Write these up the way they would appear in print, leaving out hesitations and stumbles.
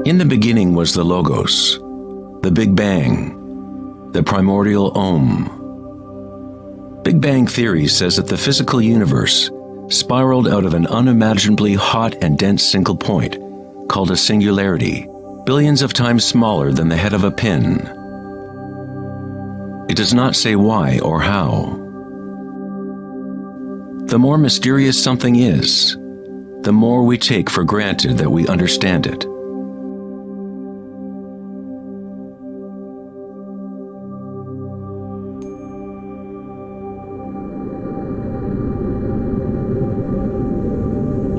In the beginning was the Logos, the Big Bang, the primordial Om. Big Bang theory says that the physical universe spiraled out of an unimaginably hot and dense single point, called a singularity, billions of times smaller than the head of a pin. It does not say why or how. The more mysterious something is, the more we take for granted that we understand it.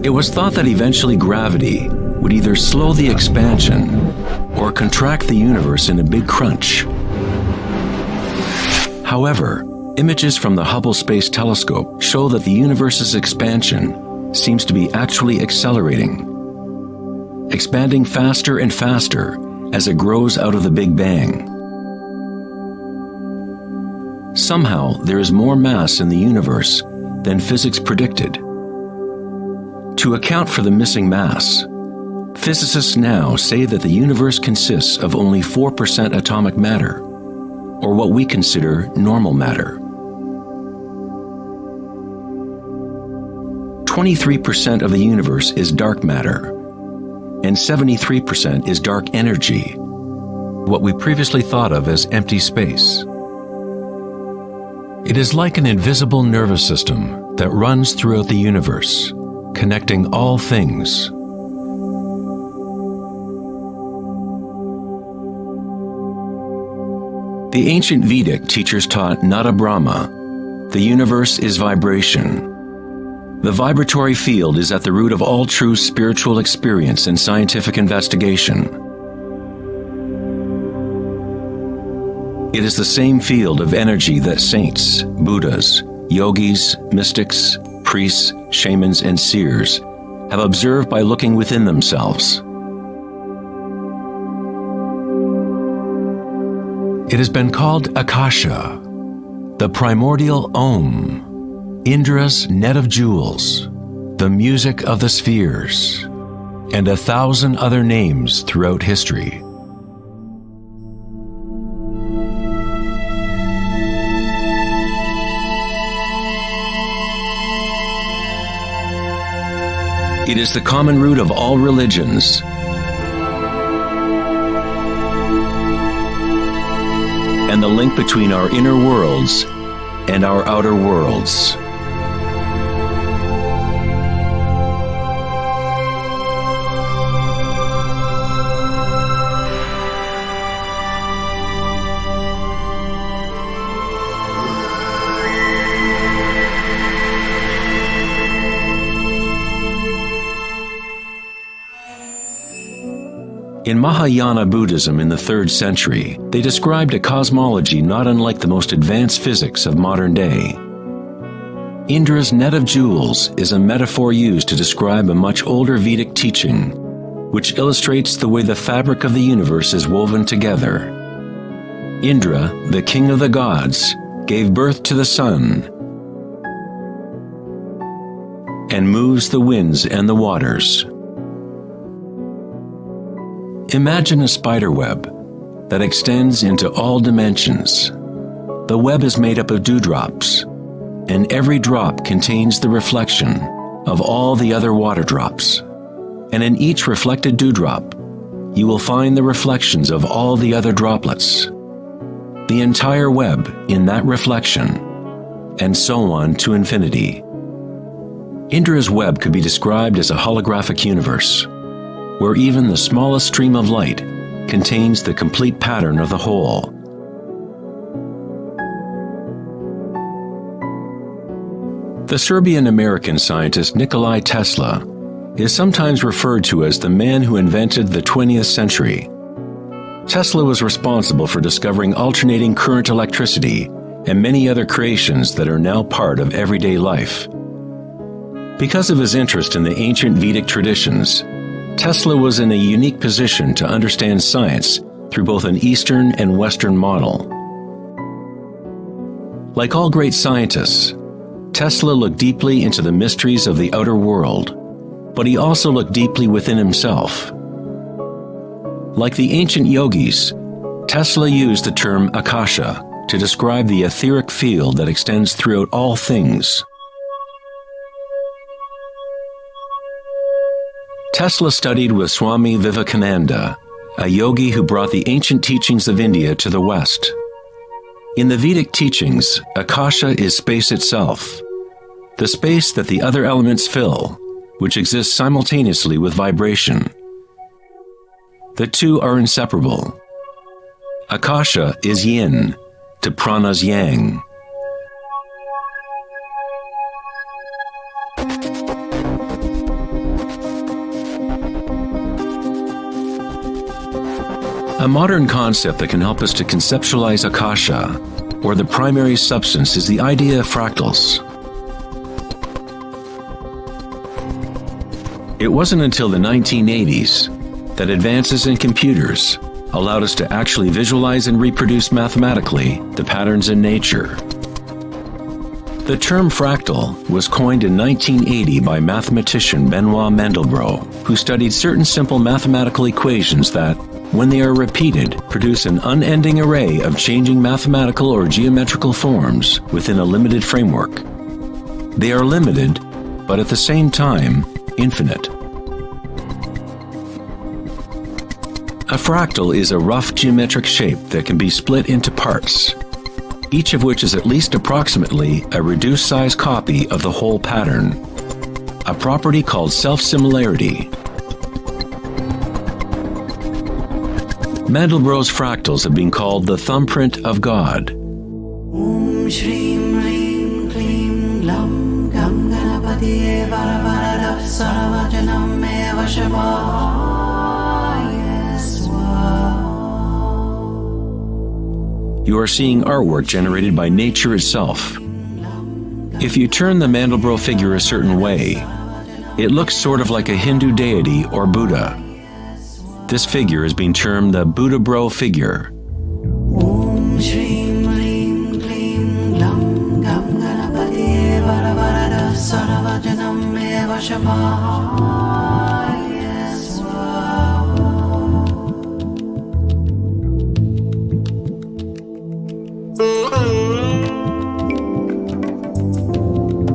It was thought that eventually gravity would either slow the expansion or contract the universe in a big crunch. However, images from the Hubble Space Telescope show that the universe's expansion seems to be actually accelerating, expanding faster and faster as it grows out of the Big Bang. Somehow, there is more mass in the universe than physics predicted. To account for the missing mass, physicists now say that the universe consists of only 4% atomic matter, or what we consider normal matter. 23% of the universe is dark matter, and 73% is dark energy, what we previously thought of as empty space. It is like an invisible nervous system that runs throughout the universe, connecting all things. The ancient Vedic teachers taught Nada Brahma, the universe is vibration. The vibratory field is at the root of all true spiritual experience and scientific investigation. It is the same field of energy that saints, Buddhas, yogis, mystics, priests, shamans, and seers have observed by looking within themselves. It has been called Akasha, the primordial Om, Indra's net of jewels, the music of the spheres, and 1,000 other names throughout history. It is the common root of all religions. And the link between our inner worlds and our outer worlds. In Mahayana Buddhism in the 3rd century, they described a cosmology not unlike the most advanced physics of modern day. Indra's net of jewels is a metaphor used to describe a much older Vedic teaching, which illustrates the way the fabric of the universe is woven together. Indra, the king of the gods, gave birth to the sun and moves the winds and the waters. Imagine a spider web that extends into all dimensions. The web is made up of dewdrops, and every drop contains the reflection of all the other water drops. And in each reflected dewdrop, you will find the reflections of all the other droplets. The entire web in that reflection, and so on to infinity. Indra's web could be described as a holographic universe, where even the smallest stream of light contains the complete pattern of the whole. The Serbian-American scientist Nikola Tesla is sometimes referred to as the man who invented the 20th century. Tesla was responsible for discovering alternating current electricity and many other creations that are now part of everyday life. Because of his interest in the ancient Vedic traditions, Tesla was in a unique position to understand science through both an Eastern and Western model. Like all great scientists, Tesla looked deeply into the mysteries of the outer world, but he also looked deeply within himself. Like the ancient yogis, Tesla used the term Akasha to describe the etheric field that extends throughout all things. Tesla studied with Swami Vivekananda, a yogi who brought the ancient teachings of India to the West. In the Vedic teachings, Akasha is space itself, the space that the other elements fill, which exists simultaneously with vibration. The two are inseparable. Akasha is yin to prana's yang. A modern concept that can help us to conceptualize Akasha, or the primary substance, is the idea of fractals. It wasn't until the 1980s that advances in computers allowed us to actually visualize and reproduce mathematically the patterns in nature. The term fractal was coined in 1980 by mathematician Benoit Mandelbrot, who studied certain simple mathematical equations that, when they are repeated, produce an unending array of changing mathematical or geometrical forms within a limited framework. They are limited, but at the same time, infinite. A fractal is a rough geometric shape that can be split into parts, each of which is at least approximately a reduced size copy of the whole pattern, a property called self-similarity. Mandelbrot's fractals have been called the thumbprint of God. Om Shrim Rim Klim Lam Gam Ganapatiye Varavarada Saravajanam Eva Shavaya Swaha. You are seeing artwork generated by nature itself. If you turn the Mandelbrot figure a certain way, it looks sort of like a Hindu deity or Buddha. This figure is being termed the Buddha-bro figure. Om Shrim Rim Klim Lam Gam Ganapatiye Varavarada Saravajanam Eva Shavaya Swaha.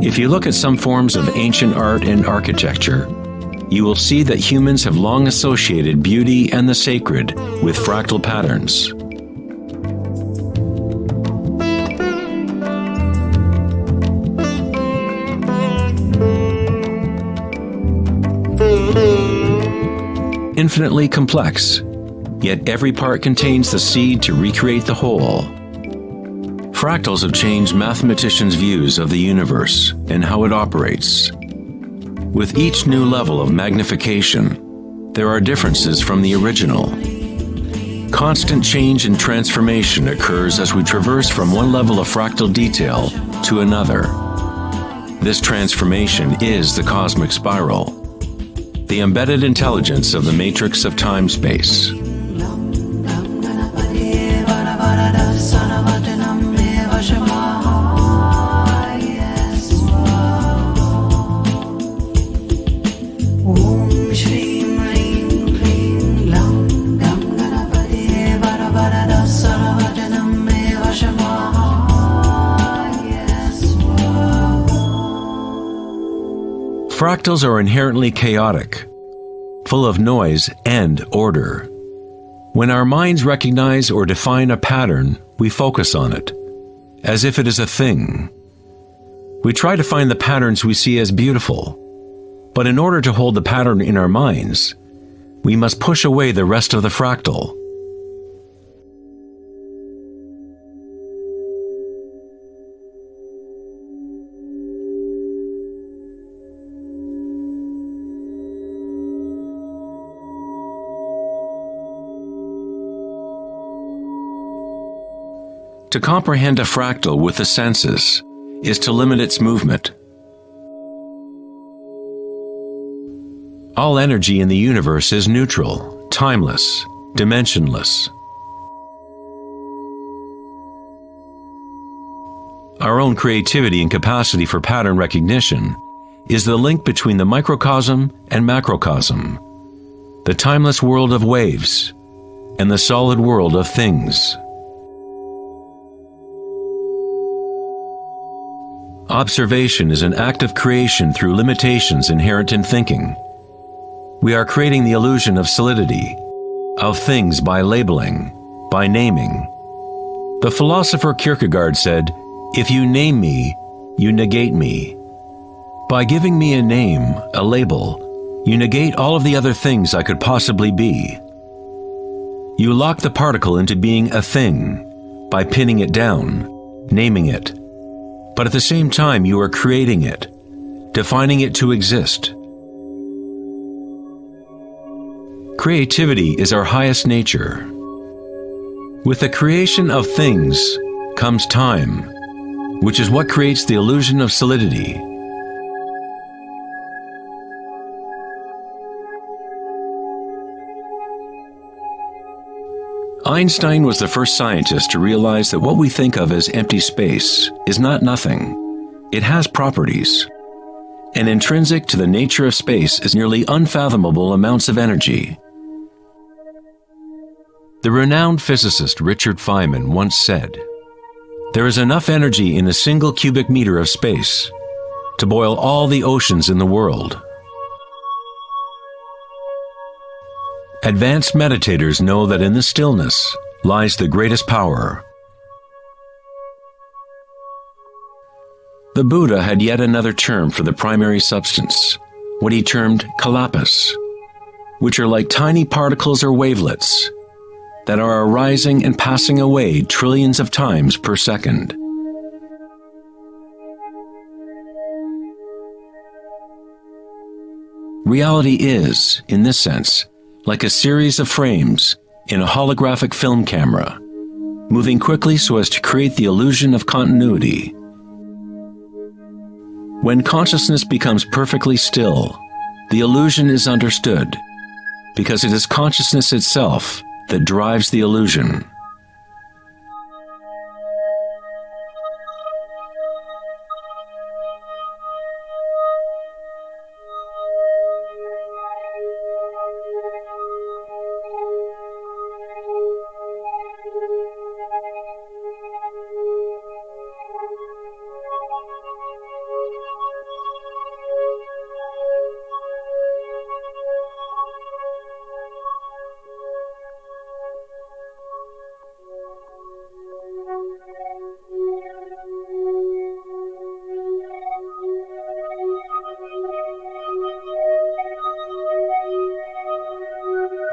If you look at some forms of ancient art and architecture, you will see that humans have long associated beauty and the sacred with fractal patterns. Infinitely complex, yet every part contains the seed to recreate the whole. Fractals have changed mathematicians' views of the universe and how it operates. With each new level of magnification, there are differences from the original. Constant change and transformation occurs as we traverse from one level of fractal detail to another. This transformation is the cosmic spiral, the embedded intelligence of the matrix of time-space. Fractals are inherently chaotic, full of noise and order. When our minds recognize or define a pattern, we focus on it, as if it is a thing. We try to find the patterns we see as beautiful, but in order to hold the pattern in our minds, we must push away the rest of the fractal. To comprehend a fractal with the senses is to limit its movement. All energy in the universe is neutral, timeless, dimensionless. Our own creativity and capacity for pattern recognition is the link between the microcosm and macrocosm, the timeless world of waves, and the solid world of things. Observation is an act of creation through limitations inherent in thinking. We are creating the illusion of solidity, of things by labeling, by naming. The philosopher Kierkegaard said, "If you name me, you negate me." By giving me a name, a label, you negate all of the other things I could possibly be. You lock the particle into being a thing by pinning it down, naming it. But at the same time, you are creating it, defining it to exist. Creativity is our highest nature. With the creation of things comes time, which is what creates the illusion of solidity. Einstein was the first scientist to realize that what we think of as empty space is not nothing. It has properties. And intrinsic to the nature of space is nearly unfathomable amounts of energy. The renowned physicist Richard Feynman once said, "There is enough energy in a single cubic meter of space to boil all the oceans in the world." Advanced meditators know that in the stillness lies the greatest power. The Buddha had yet another term for the primary substance, what he termed kalpas, which are like tiny particles or wavelets that are arising and passing away trillions of times per second. Reality is, in this sense, like a series of frames in a holographic film camera, moving quickly so as to create the illusion of continuity. When consciousness becomes perfectly still, the illusion is understood, because it is consciousness itself that drives the illusion.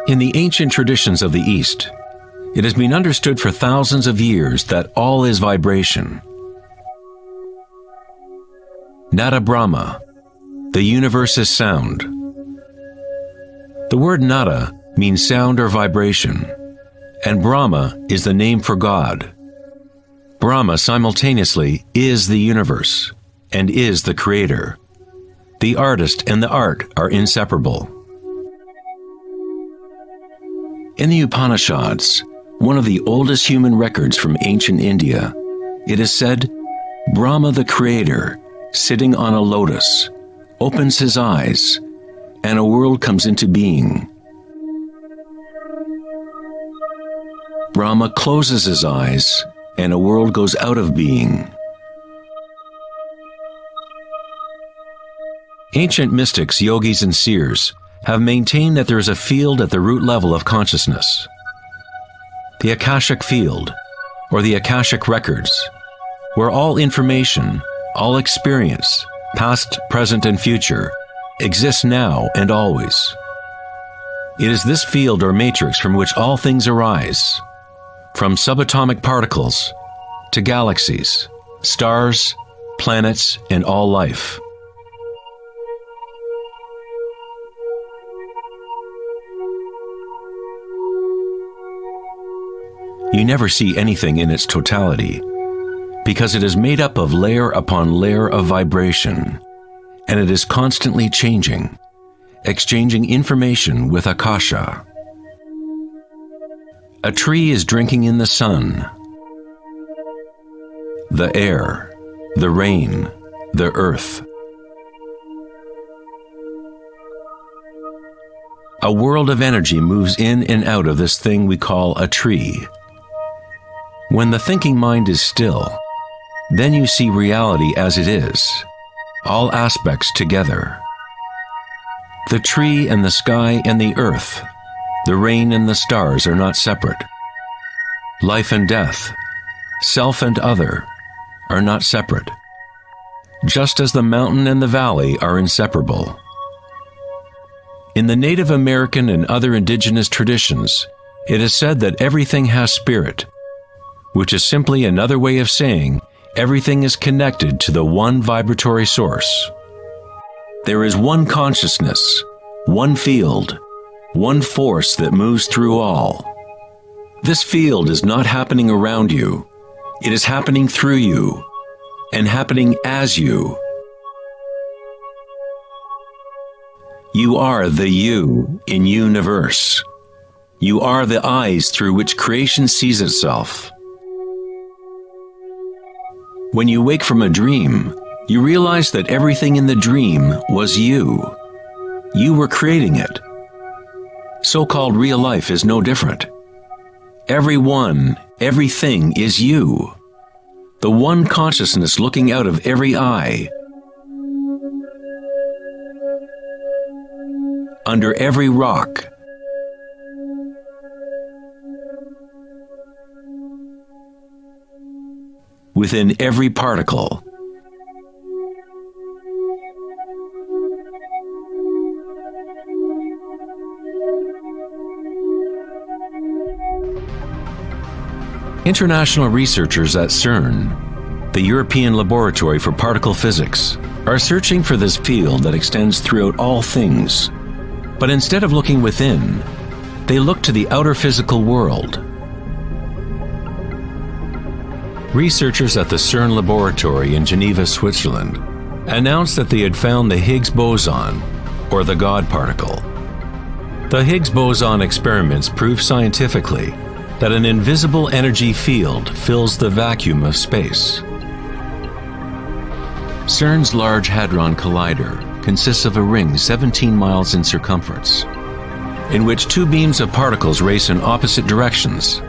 In the ancient traditions of the East, it has been understood for thousands of years that all is vibration. Nada Brahma, the universe is sound. The word nada means sound or vibration, and Brahma is the name for God. Brahma simultaneously is the universe and is the creator. The artist and the art are inseparable. In the Upanishads, one of the oldest human records from ancient India, it is said, Brahma the creator, sitting on a lotus, opens his eyes, and a world comes into being. Brahma closes his eyes, and a world goes out of being. Ancient mystics, yogis, and seers have maintained that there is a field at the root level of consciousness. The Akashic field, or the Akashic records, where all information, all experience, past, present, and future, exists now and always. It is this field or matrix from which all things arise, from subatomic particles to galaxies, stars, planets, and all life. You never see anything in its totality, because it is made up of layer upon layer of vibration, and it is constantly changing, exchanging information with Akasha. A tree is drinking in the sun, the air, the rain, the earth. a world of energy moves in and out of this thing we call a tree. When the thinking mind is still, then you see reality as it is, all aspects together. The tree and the sky and the earth, the rain and the stars are not separate. Life and death, self and other, are not separate, just as the mountain and the valley are inseparable. In the Native American and other indigenous traditions, it is said that everything has spirit, which is simply another way of saying everything is connected to the one vibratory source. There is one consciousness, one field, one force that moves through all. This field is not happening around you. It is happening through you and happening as you. You are the you in universe. You are the eyes through which creation sees itself. When you wake from a dream, you realize that everything in the dream was you. You were creating it. So-called real life is no different. Everyone, everything is you. The one consciousness looking out of every eye. Under every rock. Within every particle. International researchers at CERN, the European Laboratory for Particle Physics, are searching for this field that extends throughout all things. But instead of looking within, they look to the outer physical world. Researchers at the CERN laboratory in Geneva, Switzerland, announced that they had found the Higgs boson, or the God particle. The Higgs boson experiments prove scientifically that an invisible energy field fills the vacuum of space. CERN's Large Hadron Collider consists of a ring 17 miles in circumference, in which two beams of particles race in opposite directions,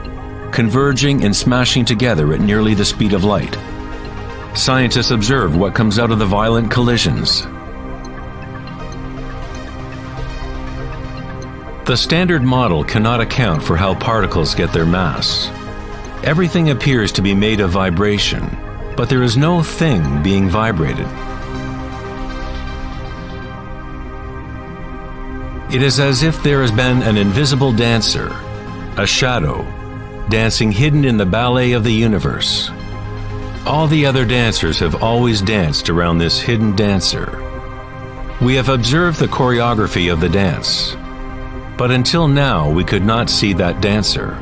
converging and smashing together at nearly the speed of light. Scientists observe what comes out of the violent collisions. The standard model cannot account for how particles get their mass. Everything appears to be made of vibration, but there is no thing being vibrated. It is as if there has been an invisible dancer, a shadow, dancing hidden in the ballet of the universe. All the other dancers have always danced around this hidden dancer. We have observed the choreography of the dance, but until now we could not see that dancer.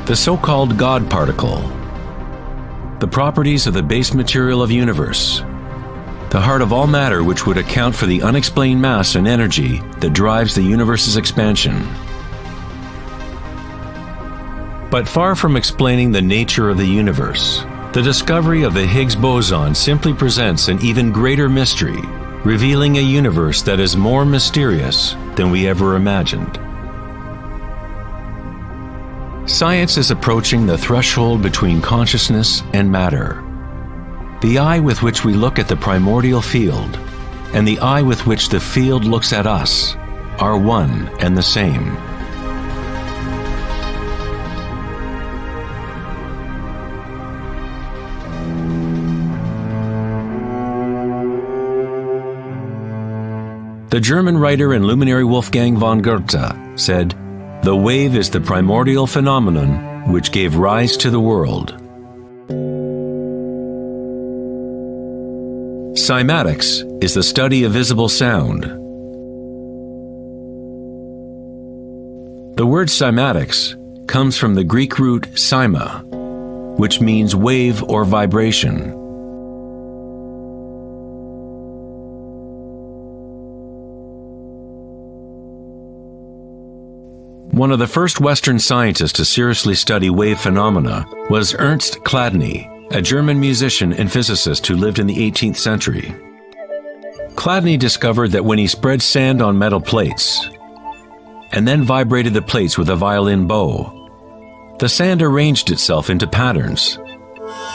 The so-called God particle, the properties of the base material of universe, the heart of all matter which would account for the unexplained mass and energy that drives the universe's expansion. But far from explaining the nature of the universe, the discovery of the Higgs boson simply presents an even greater mystery, revealing a universe that is more mysterious than we ever imagined. Science is approaching the threshold between consciousness and matter. The eye with which we look at the primordial field and the eye with which the field looks at us are one and the same. The German writer and luminary Wolfgang von Goethe said, "The wave is the primordial phenomenon which gave rise to the world." Cymatics is the study of visible sound. The word cymatics comes from the Greek root cyma, which means wave or vibration. One of the first Western scientists to seriously study wave phenomena was Ernst Chladni a German musician and physicist who lived in the 18th century. Chladni discovered that when he spread sand on metal plates and then vibrated the plates with a violin bow, the sand arranged itself into patterns.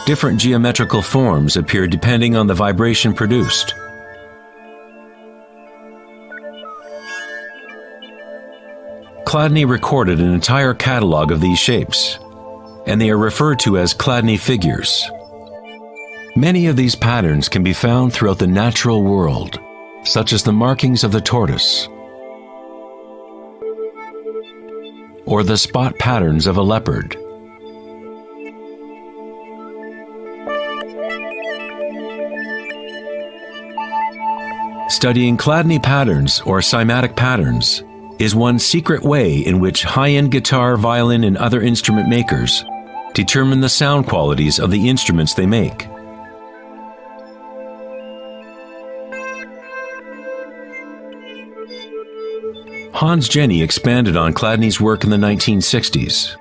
Different geometrical forms appeared depending on the vibration produced. Chladni recorded an entire catalog of these shapes, and they are referred to as Chladni figures. Many of these patterns can be found throughout the natural world, such as the markings of the tortoise, or the spot patterns of a leopard. Studying Chladni patterns or cymatic patterns is one secret way in which high-end guitar, violin, and other instrument makers determine the sound qualities of the instruments they make. Hans Jenny expanded on Chladni's work in the 1960s.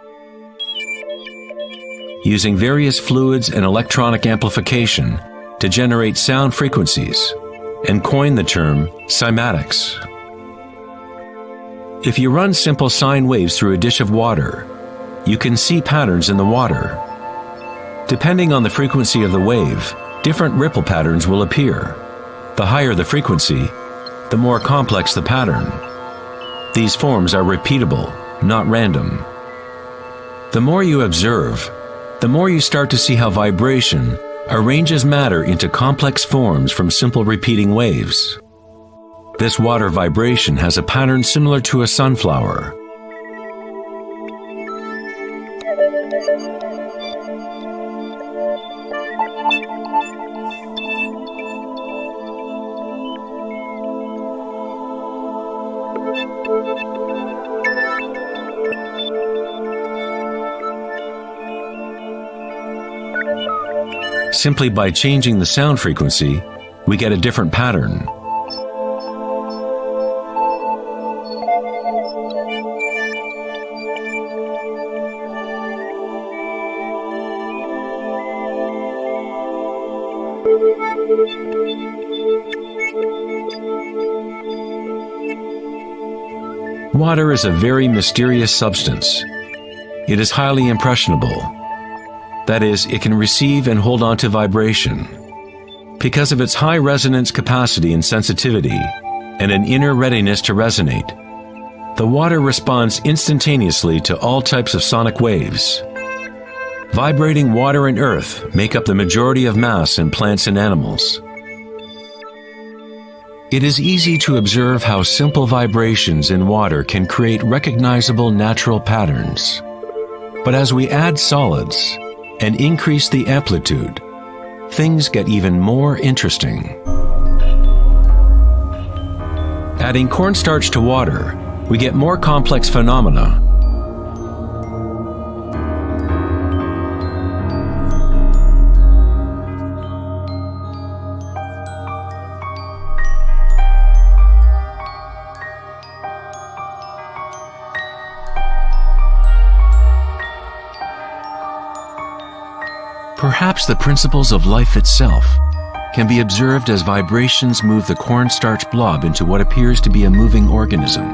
Using various fluids and electronic amplification to generate sound frequencies, and coined the term cymatics. If you run simple sine waves through a dish of water, you can see patterns in the water. Depending on the frequency of the wave, different ripple patterns will appear. The higher the frequency, the more complex the pattern. These forms are repeatable, not random. The more you observe, the more you start to see how vibration arranges matter into complex forms from simple repeating waves. This water vibration has a pattern similar to a sunflower. Simply by changing the sound frequency, we get a different pattern. Water is a very mysterious substance. It is highly impressionable. That is, it can receive and hold on to vibration. Because of its high resonance capacity and sensitivity, and an inner readiness to resonate, the water responds instantaneously to all types of sonic waves. Vibrating water and earth make up the majority of mass in plants and animals. It is easy to observe how simple vibrations in water can create recognizable natural patterns. But as we add solids and increase the amplitude, things get even more interesting. Adding cornstarch to water, we get more complex phenomena. Perhaps the principles of life itself can be observed as vibrations move the cornstarch blob into what appears to be a moving organism.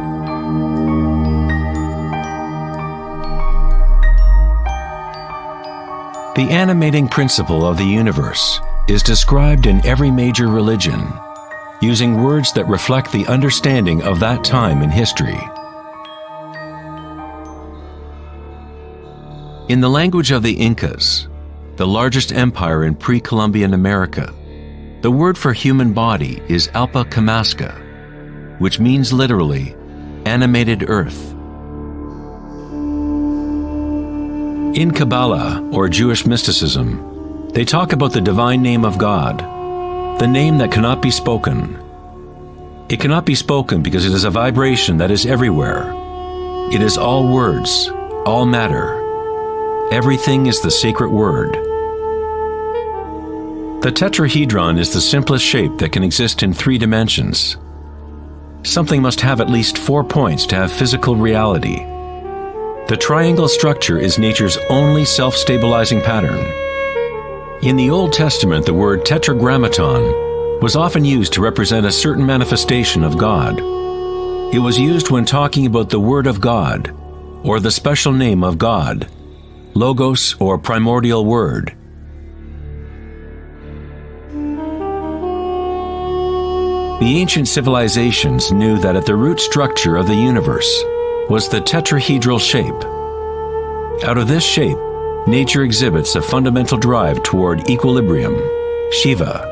The animating principle of the universe is described in every major religion, using words that reflect the understanding of that time in history. In the language of the Incas, the largest empire in pre-Columbian America, the word for human body is Alpa Kamasca, which means literally, animated earth. In Kabbalah, or Jewish mysticism, they talk about the divine name of God, the name that cannot be spoken. It cannot be spoken because it is a vibration that is everywhere. It is all words, all matter. Everything is the sacred word. The tetrahedron is the simplest shape that can exist in 3 dimensions. Something must have at least 4 points to have physical reality. The triangle structure is nature's only self-stabilizing pattern. In the Old Testament, the word tetragrammaton was often used to represent a certain manifestation of God. It was used when talking about the Word of God, or the special name of God, Logos or primordial Word. The ancient civilizations knew that at the root structure of the universe was the tetrahedral shape. Out of this shape, nature exhibits a fundamental drive toward equilibrium, Shiva,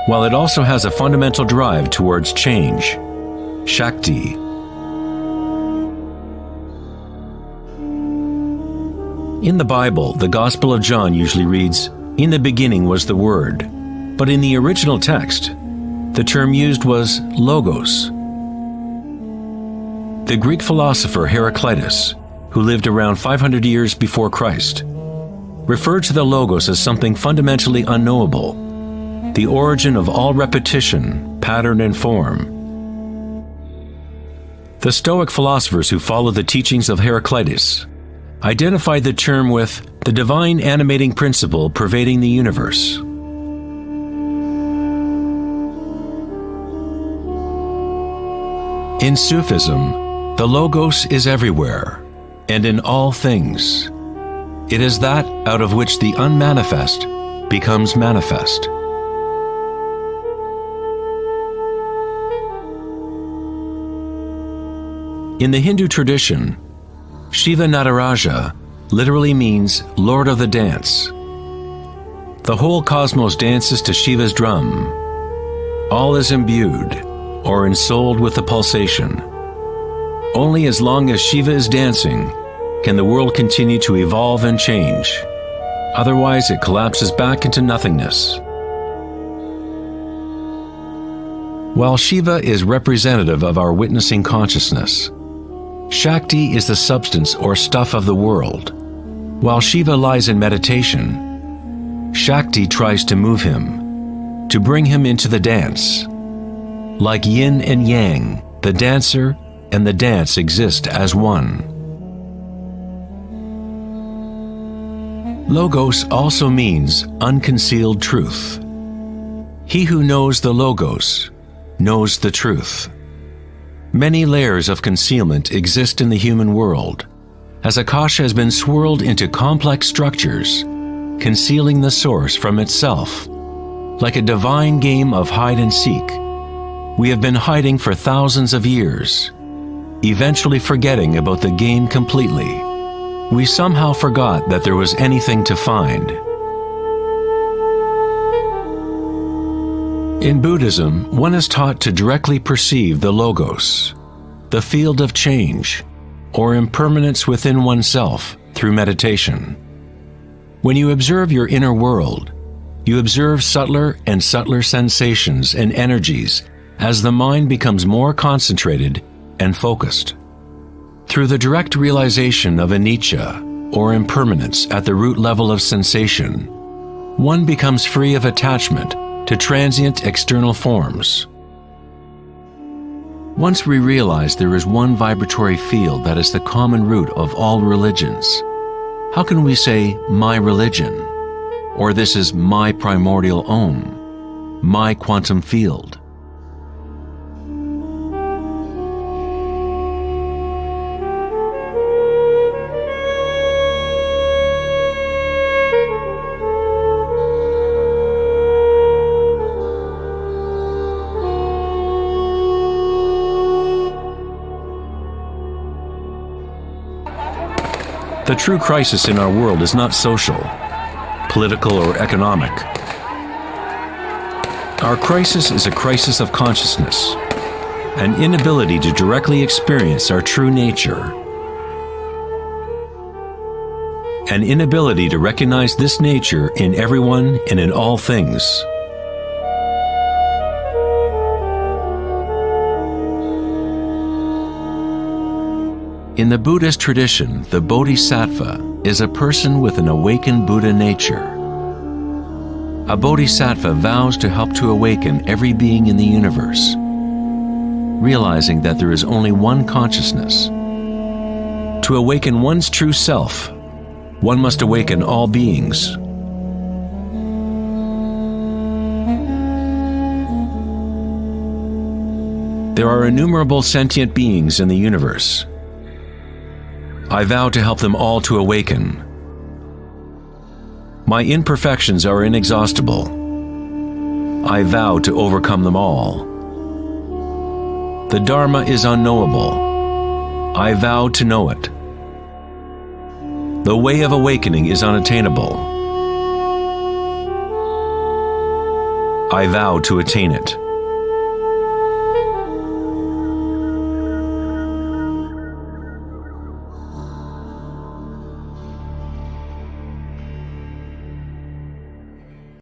while it also has a fundamental drive towards change, Shakti. In the Bible, the Gospel of John usually reads, "In the beginning was the Word," but in the original text, the term used was logos. The Greek philosopher Heraclitus, who lived around 500 years before Christ, referred to the logos as something fundamentally unknowable, the origin of all repetition, pattern, and form. The Stoic philosophers who followed the teachings of Heraclitus identified the term with the divine animating principle pervading the universe. In Sufism, the Logos is everywhere and in all things. It is that out of which the unmanifest becomes manifest. In the Hindu tradition, Shiva Nataraja literally means Lord of the Dance. The whole cosmos dances to Shiva's drum. All is imbued or ensouled with the pulsation. Only as long as Shiva is dancing can the world continue to evolve and change. Otherwise, it collapses back into nothingness. While Shiva is representative of our witnessing consciousness, Shakti is the substance or stuff of the world. While Shiva lies in meditation, Shakti tries to move him, to bring him into the dance. Like yin and yang, the dancer and the dance exist as one. Logos also means unconcealed truth. He who knows the Logos knows the truth. Many layers of concealment exist in the human world, as Akasha has been swirled into complex structures, concealing the source from itself. Like a divine game of hide and seek, we have been hiding for thousands of years, eventually forgetting about the game completely. We somehow forgot that there was anything to find. In Buddhism, one is taught to directly perceive the Logos, the field of change, or impermanence within oneself through meditation. When you observe your inner world, you observe subtler and subtler sensations and energies as the mind becomes more concentrated and focused. Through the direct realization of anicca, or impermanence at the root level of sensation, one becomes free of attachment to transient external forms. Once we realize there is one vibratory field that is the common root of all religions, how can we say, my religion, or this is my primordial Om, my quantum field? The true crisis in our world is not social, political, or economic. Our crisis is a crisis of consciousness, an inability to directly experience our true nature, an inability to recognize this nature in everyone and in all things. In the Buddhist tradition, the Bodhisattva is a person with an awakened Buddha nature. A Bodhisattva vows to help to awaken every being in the universe, realizing that there is only one consciousness. To awaken one's true self, one must awaken all beings. There are innumerable sentient beings in the universe. I vow to help them all to awaken. My imperfections are inexhaustible. I vow to overcome them all. The Dharma is unknowable. I vow to know it. The way of awakening is unattainable. I vow to attain it.